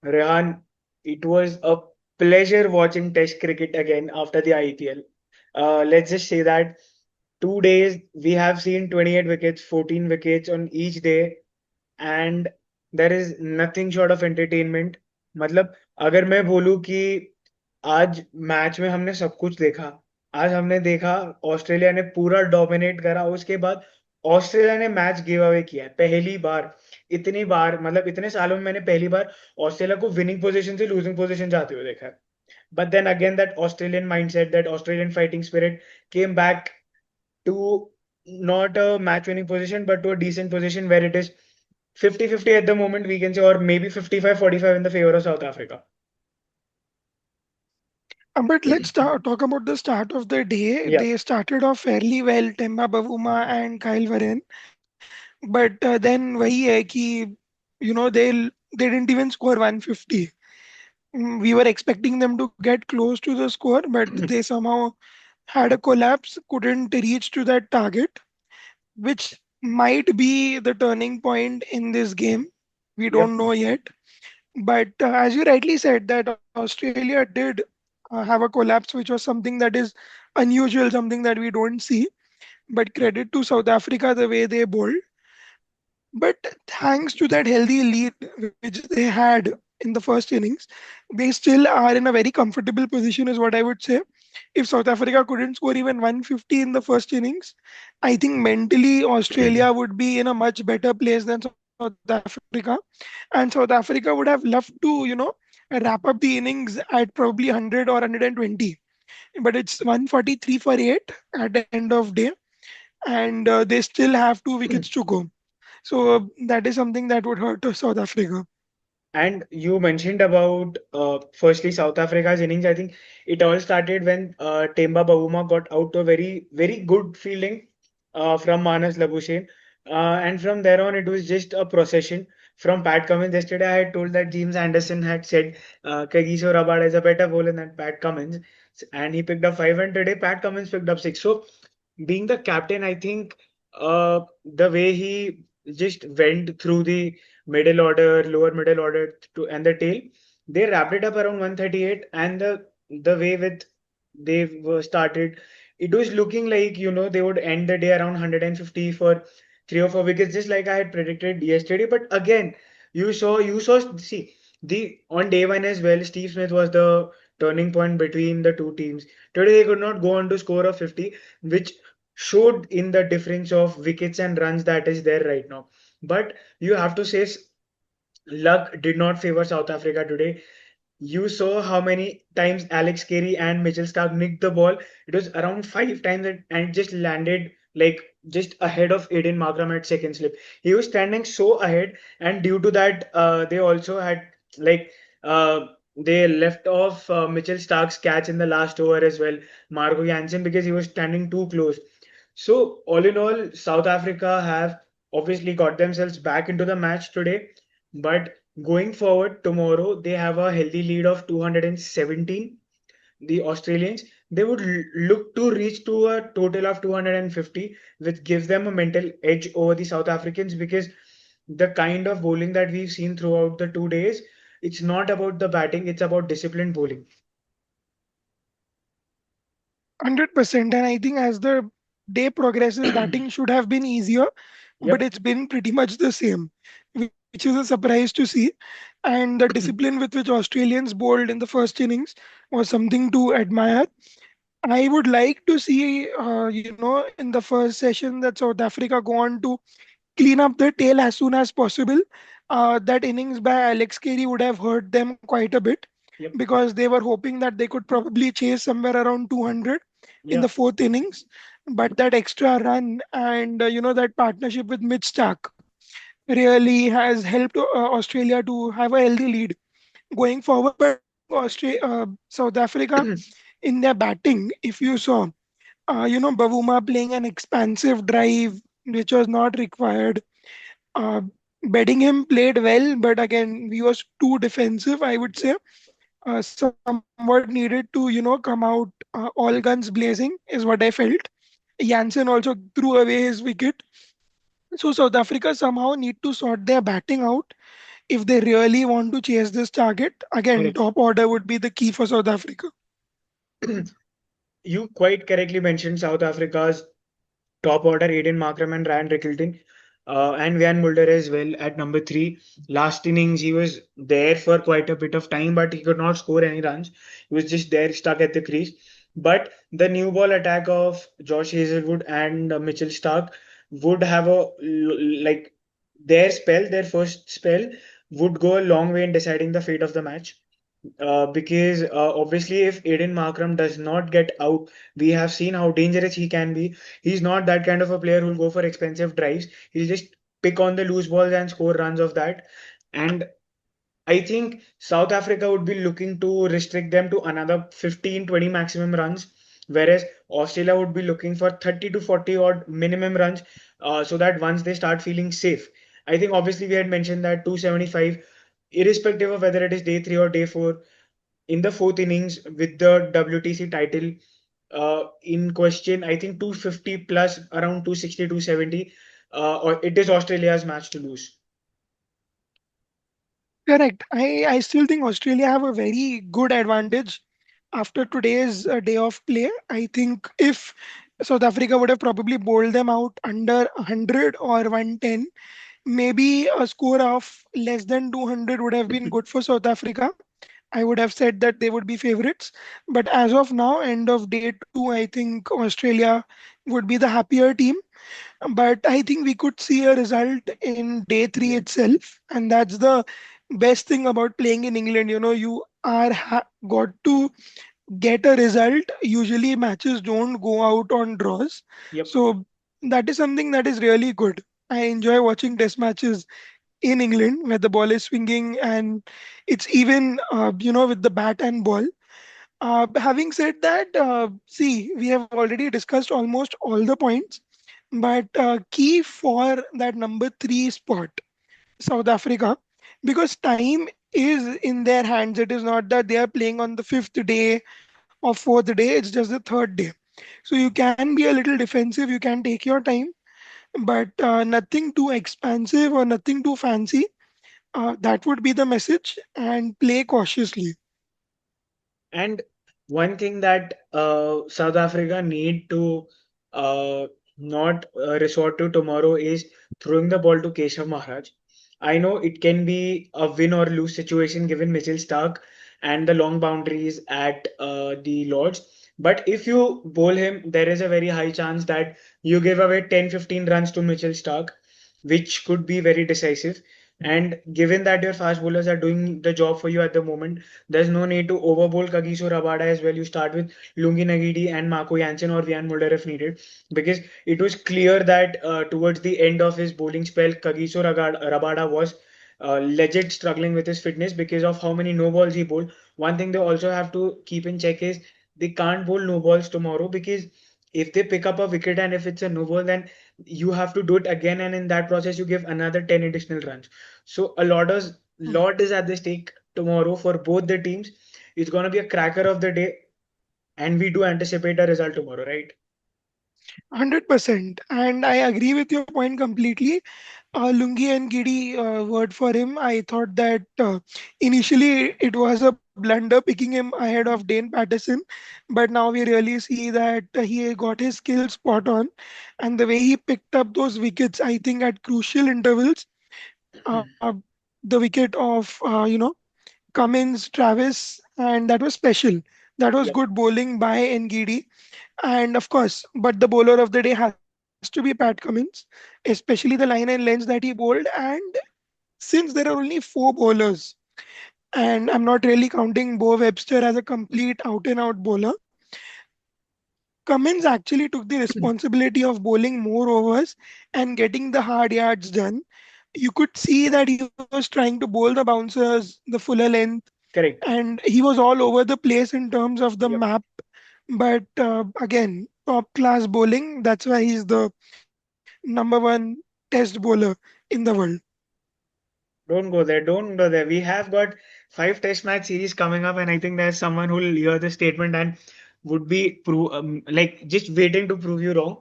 Rehan, it was a pleasure watching Test cricket again after the IPL. Let's just say that 2 days we have seen 28 wickets, 14 wickets on each day, and there is nothing short of entertainment. मतलब अगर मैं बोलूँ कि आज match में हमने सब कुछ देखा, आज हमने देखा ऑस्ट्रेलिया ने पूरा डोमिनेट करा, उसके बाद ऑस्ट्रेलिया ने मैच गिव अवे किया है पहली बार। इतनी बार मतलब इतने सालों में मैंने पहली बार ऑस्ट्रेलिया को विनिंग पोजीशन से लूजिंग पोजीशन जाते हुए देखा है। But then again that Australian mindset, that Australian fighting spirit came back to not a match winning position but to a decent position where it is 50-50 at the moment, we can say, or maybe 55-45 in the favor of South Africa. But talk about the start of the day. Yeah, They started off fairly well, Temba Bavuma and Kyle Varane. But then वही है कि they didn't even score 150. We were expecting them to get close to the score, but they somehow had a collapse, couldn't reach to that target, which might be the turning point in this game. We yep. don't know yet. But as you rightly said, that Australia did have a collapse, which was something that is unusual, something that we don't see. But credit to South Africa the way they bowled. But thanks to that healthy lead which they had in the first innings, they still are in a very comfortable position, is what I would say. If South Africa couldn't score even 150 in the first innings, I think mentally Australia would be in a much better place than South Africa. And South Africa would have loved to, wrap up the innings at probably 100 or 120. But it's 143 for 8 at the end of day, and they still have 2 wickets to go. So that is something that would hurt South Africa. And you mentioned about firstly South Africa's innings. I think it all started when Temba Bavuma got out to a very, very good fielding from Manas Labuschagne. And from there on, it was just a procession from Pat Cummins. Yesterday, I had told that James Anderson had said Kagiso Rabada is a better bowler than Pat Cummins. And he picked up five, and today Pat Cummins picked up six. So, being the captain, I think the way he just went through the middle order, lower middle order to and the tail, they wrapped it up around 138, and the way with they were started, it was looking like they would end the day around 150 for 3 or 4 wickets, just like I had predicted yesterday. But again, you saw see the on day one as well. Steve Smith was the turning point between the two teams. Today they could not go on to score of 50, which showed in the difference of wickets and runs that is there right now. But you have to say luck did not favor South Africa today. You saw how many times Alex Carey and Mitchell Stark nicked the ball. It was around 5 times and it just landed like just ahead of Aiden Markram at second slip. He was standing so ahead, and due to that, they also had like they left off Mitchell Stark's catch in the last over as well, Marco Jansen, because he was standing too close. So all in all, South Africa have obviously got themselves back into the match today, but going forward tomorrow, they have a healthy lead of 217. The Australians, they would look to reach to a total of 250, which gives them a mental edge over the South Africans, because the kind of bowling that we've seen throughout the 2 days, it's not about the batting, it's about disciplined bowling. 100%. And I think as the day progresses, batting should have been easier, but Yep. it's been pretty much the same, which is a surprise to see. And the discipline with which Australians bowled in the first innings was something to admire. I would like to see, in the first session, that South Africa go on to clean up the tail as soon as possible. That innings by Alex Carey would have hurt them quite a bit, Yep. because they were hoping that they could probably chase somewhere around 200 in Yeah. the fourth innings. But that extra run and that partnership with Mitch Stark really has helped Australia to have a healthy lead going forward. But I think South Africa in their batting, if you saw, Bavuma playing an expansive drive which was not required. Uh, Bedingham played well, but again, he was too defensive, I would say. Somewhat needed to, come out all guns blazing, is what I felt. Jansen also threw away his wicket. So South Africa somehow need to sort their batting out. if they really want to chase this target. Again, Correct. top order would be the key for South Africa. You quite correctly mentioned South Africa's top order: Aiden Markram and Ryan Rickelton, and Van Mulder as well at number three. Last innings, he was there for quite a bit of time, but he could not score any runs. He was just there, stuck at the crease. But the new ball attack of Josh Hazelwood and Mitchell Stark would have like their first spell would go a long way in deciding the fate of the match. Because obviously, if Aiden Markram does not get out, we have seen how dangerous he can be. He's not that kind of a player who'll go for expensive drives. He'll just pick on the loose balls and score runs of that. And I think South Africa would be looking to restrict them to another 15, 20 maximum runs, whereas Australia would be looking for 30 to 40 odd minimum runs, so that once they start feeling safe. I think obviously we had mentioned that 275, irrespective of whether it is day three or day four, in the fourth innings with the WTC title in question, I think 250 plus around 260, 270, or it is Australia's match to lose. Correct. I still think Australia have a very good advantage after today's day of play. I think if South Africa would have probably bowled them out under 100 or 110, maybe a score of less than 200 would have been good for South Africa. I would have said that they would be favorites. But as of now, end of day two, I think Australia would be the happier team. But I think we could see a result in day three Yeah. itself. And that's the best thing about playing in England. You know, you are got to get a result. Usually, matches don't go out on draws. Yep. So, that is something that is really good. I enjoy watching test matches in England where the ball is swinging and it's even, with the bat and ball. Having said that, see, we have already discussed almost all the points, but key for that number three spot, South Africa, because time is in their hands. It is not that they are playing on the fifth day or fourth day, it's just the third day. So you can be a little defensive, you can take your time, but nothing too expansive or nothing too fancy. That would be the message and play cautiously. And one thing that South Africa need to not resort to tomorrow is throwing the ball to Keshav Maharaj. I know it can be a win or lose situation given Mitchell Stark and the long boundaries at the Lords. But if you bowl him, there is a very high chance that you give away 10, 15 runs to Mitchell Stark, which could be very decisive. And given that your fast bowlers are doing the job for you at the moment, there's no need to overbowl Kagiso Rabada as well. You start with Lungi Nagidi and Marco Jansen or Vian Mulder if needed, because it was clear that towards the end of his bowling spell, Rabada was legit struggling with his fitness because of how many no balls he bowled. One thing they also have to keep in check is they can't bowl no balls tomorrow, because if they pick up a wicket and if it's a no ball, then you have to do it again, and in that process you give another 10 additional runs. So lot is at the stake tomorrow for both the teams. It's going to be a cracker of the day, and we do anticipate a result tomorrow, right? 100%. And I agree with your point completely. Lungi and Giddy, word for him. I thought that initially it was a blunder picking him ahead of Dane Patterson, but now we really see that he got his skills spot on, and the way he picked up those wickets, I think at crucial intervals, uh, the wicket of Cummins, Travis, and that was special. That was Yep. good bowling by Ngidi. And of course, but the bowler of the day has to be Pat Cummins, especially the line and lengths that he bowled. And since there are only four bowlers, and I'm not really counting Bo Webster as a complete out and out bowler, Cummins actually took the responsibility of bowling more overs and getting the hard yards done. You could see that he was trying to bowl the bouncers the fuller length, Correct. and he was all over the place in terms of the Yep. map. But again, top class bowling. That's why he's the number one test bowler in the world. Don't go there. Don't go there. We have got five test match series coming up, and I think there's someone who will hear this statement and would be like just waiting to prove you wrong.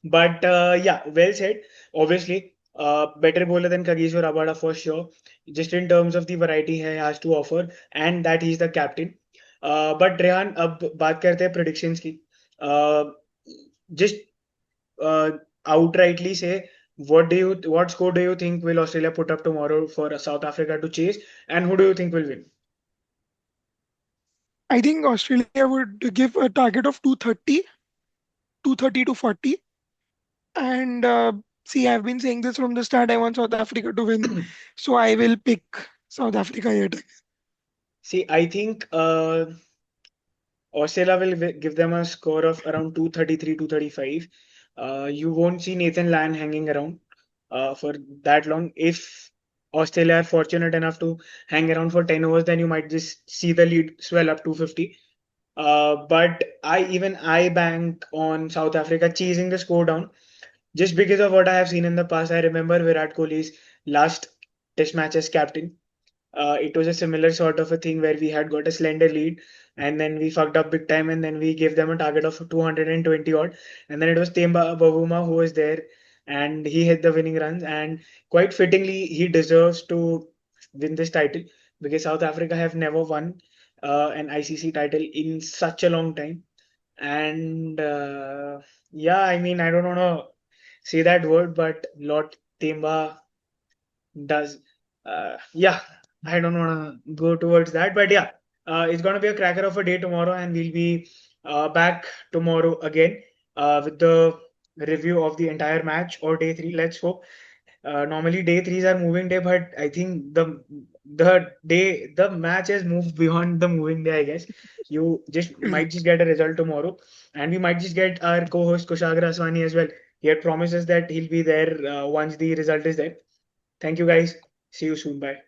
But yeah, well said. Obviously. better bowler than Kagiso Rabada for sure. Just in terms of the variety he has to offer, and that he's the captain. But Rehan, अब बात करते हैं predictions की. Uh, just uh, outrightly say, what score do you think will Australia put up tomorrow for South Africa to chase, and who do you think will win? I think Australia would give a target of 230 to 40. And see, I've been saying this from the start. I want South Africa to win. So I will pick South Africa yet again. See, I think Australia will give them a score of around 233, 235. You won't see Nathan Lyon hanging around for that long. If Australia are fortunate enough to hang around for 10 overs, then you might just see the lead swell up to 50. But I bank on South Africa chasing the score down just because of what I have seen in the past. I remember Virat Kohli's last Test match as captain. It was a similar sort of a thing where we had got a slender lead and then we fucked up big time and then we gave them a target of 220 odd. And then it was Temba Bavuma who was there and he hit the winning runs. And quite fittingly, he deserves to win this title because South Africa have never won an ICC title in such a long time. And yeah, I mean, I don't want to say that word, but Lord Temba does. Yeah, I don't want to go towards that, but yeah, it's going to be a cracker of a day tomorrow, and we'll be back tomorrow again with the review of the entire match or day three. Let's hope. Normally day threes are moving day, but I think the match has moved beyond the moving day. I guess you just might just get a result tomorrow, and we might just get our co-host Kushagra Aswani as well. He had promises that he'll be there once the result is there. Thank you guys. See you soon. Bye.